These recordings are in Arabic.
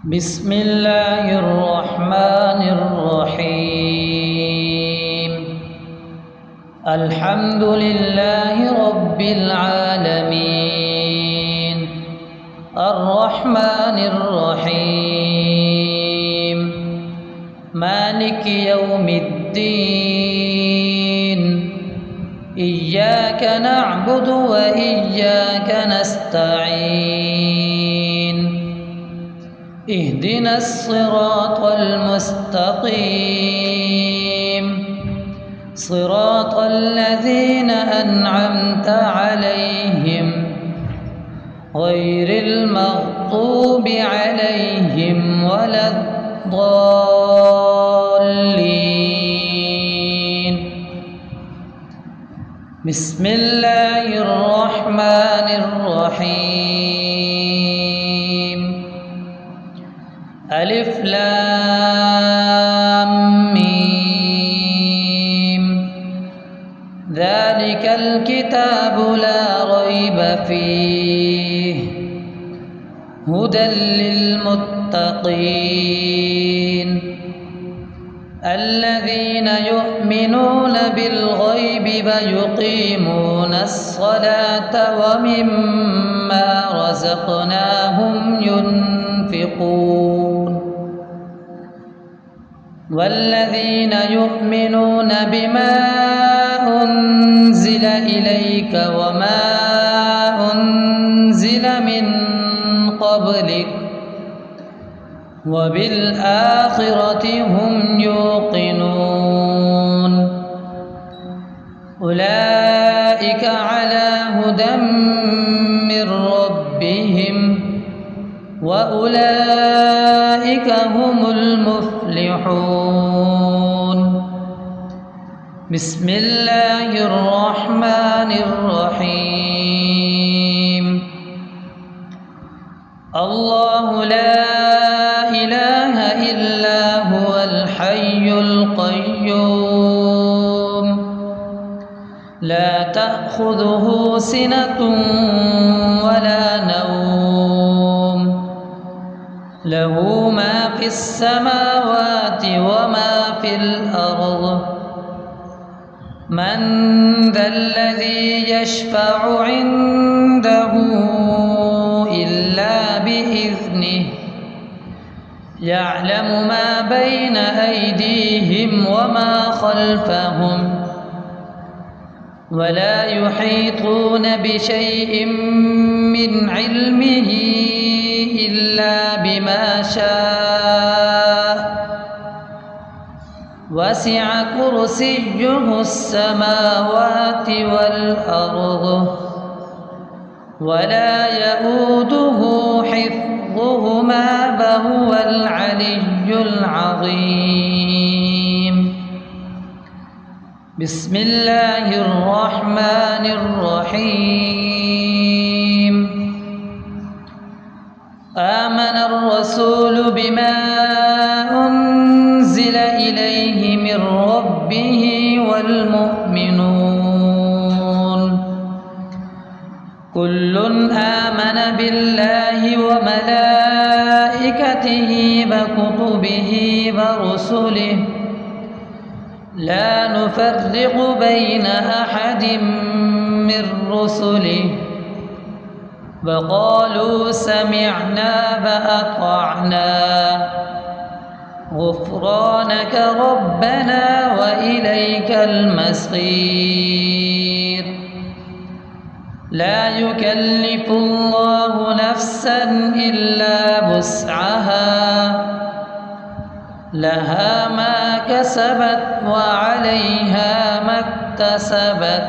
بسم الله الرحمن الرحيم. الحمد لله رب العالمين، الرحمن الرحيم، مالك يوم الدين. إياك نعبد وإياك نستعين. اهدنا الصراط المستقيم، صراط الذين أنعمت عليهم غير المغضوب عليهم ولا الضالين. بسم الله الرحمن الرحيم. ألف لام ميم. ذلك الكتاب لا ريب فيه هدى للمتقين الذين يؤمنون بالغيب ويقيمون الصلاة ومما رزقناهم ينفقون والذين يؤمنون بما أنزل إليك وما أنزل من قبلك وبالآخرة هم يوقنون أولئك على هدى من ربهم وأولئك هم المفلحون. بسم الله الرحمن الرحيم. الله لا إله إلا هو الحي القيوم لا تأخذه سنة ولا نوم له ما في السماوات وما في الأرض من ذا الذي يشفع عنده إلا بإذنه يعلم ما بين أيديهم وما خلفهم ولا يحيطون بشيء من علمه إلا بما شاء وسع كرسيه السماوات والأرض ولا يؤوده حفظهما وهو العلي العظيم. بسم الله الرحمن الرحيم. آمن الرسول بما أنزل إليه من ربه والمؤمنون كل آمن بالله وملائكته وكتبه ورسله لا نفرق بين أحد من رسله وقالوا سمعنا وأطعنا غفرانك ربنا وإليك المصير. لا يكلف الله نفسا إلا وسعها لها ما كسبت وعليها ما اكتسبت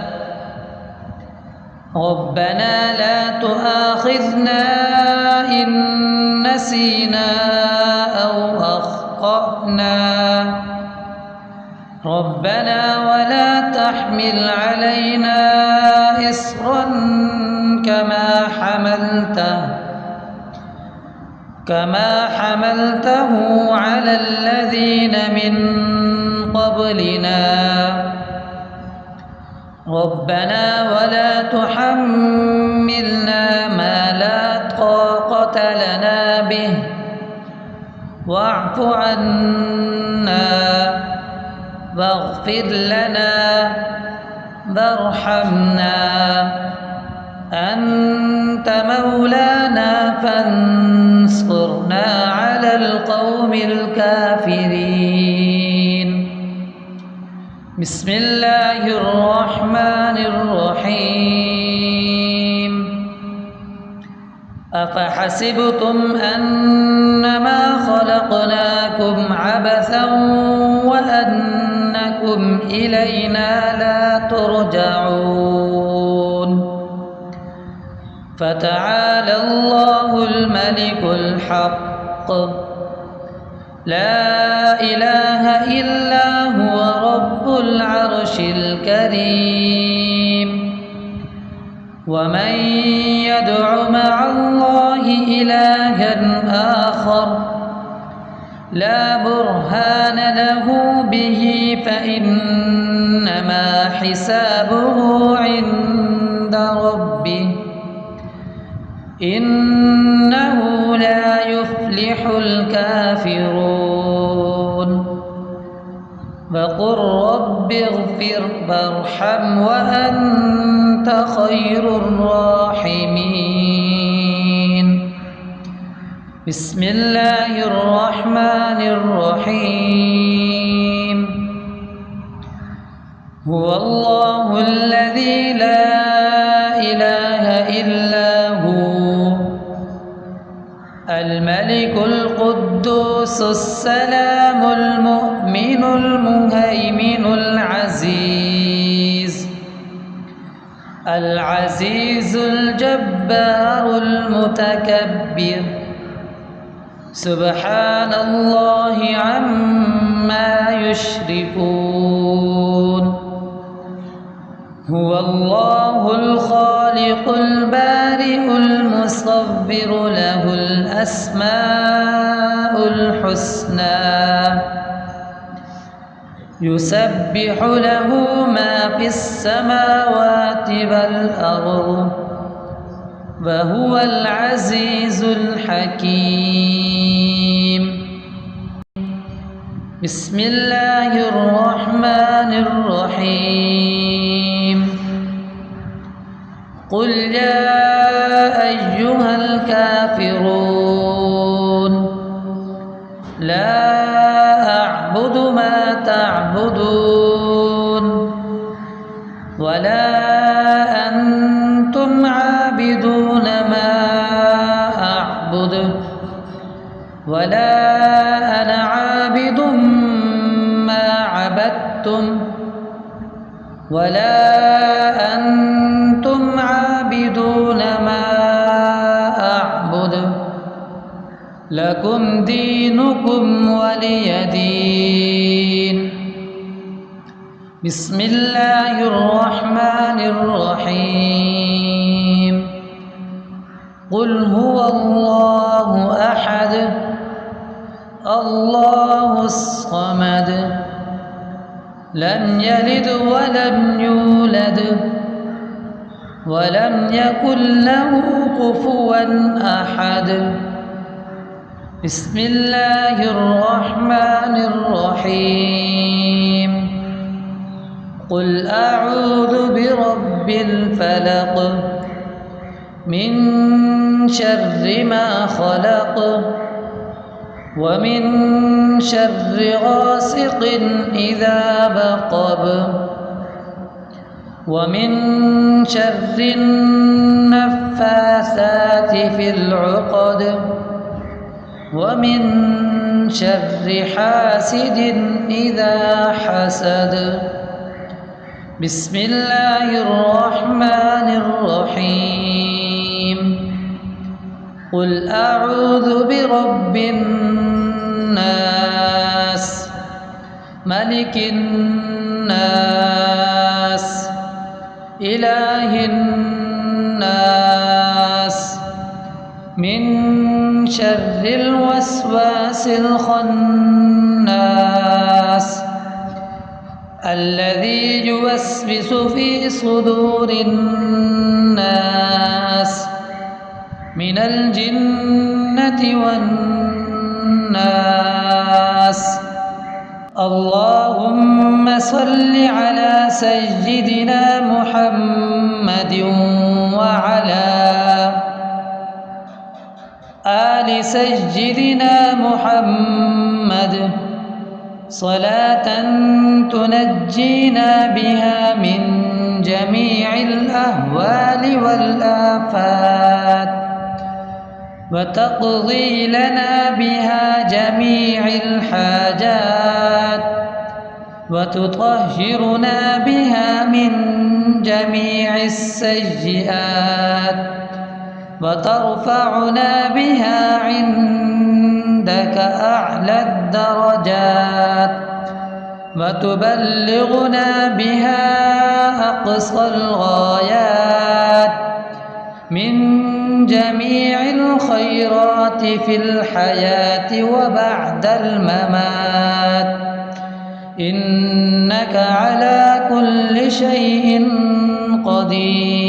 ربنا لا تؤاخذنا إن نسينا أو أخطأنا ربنا ولا تحمل علينا إصرا كما حملته على الذين من قبلنا ربنا ولا تحملنا ما لا طاقة لنا به واعف عنا واغفر لنا وارحمنا أنت مولانا فانصرنا على القوم الكافرين. بسم الله الرحمن الرحيم. أفحسبتم أنما خلقناكم عبثا وأنكم إلينا لا ترجعون فتعالى الله الملك الحق لا إله إلا هو رب العرش الكريم. ومن يدع مع الله إلها آخر لا برهان له به فإنما حسابه عند ربه إنه لا يفلح الكافرون. وقل رب اغفر وارحم وأنت خير الراحمين. بسم الله الرحمن الرحيم. هو الله الذي لا إله إلا هو الملك القدوس السلام المؤمن المهيمن العزيز الجبار المتكبر سبحان الله عما يشركون. هو الله الخالق البارئ المصور له الأسماء الحسنى يسبح له ما في السماوات والأرض وهو العزيز الحكيم. بسم الله الرحمن الرحيم. قل يا أيها الكافرون لا أعبد ما تعبدون ولا أنتم عابدون ما أعبد ولا أنا عابد ما عبدتم ولا أنتم عابدون ما أعبد لكم دينكم ولي دين. بسم الله الرحمن الرحيم. قل هو الله أحد الله الصمد لم يلد ولم يولد ولم يكن له كفوا أحد. بسم الله الرحمن الرحيم. قل أعوذ برب الفلق من شر ما خلق ومن شر غاسق إذا وقب ومن شر النفاثات في العقد ومن شر حاسد إذا حسد. بسم الله الرحمن الرحيم. قل أعوذ برب الناس ملك الناس إله الناس من شر الوسواس الخناس الذي يوسوس في صدور الناس من الجنة والناس. اللهم صل على سيدنا محمد وعلى آل سيدنا محمد صلاة تنجينا بها من جميع الأهوال والآفات وتقضي لنا بها جميع الحاجات وتطهرنا بها من جميع السيئات وترفعنا بها عندك أعلى الدرجات وتبلغنا بها أقصى الغايات من جميع الخيرات في الحياة وبعد الممات إنك على كل شيء قدير.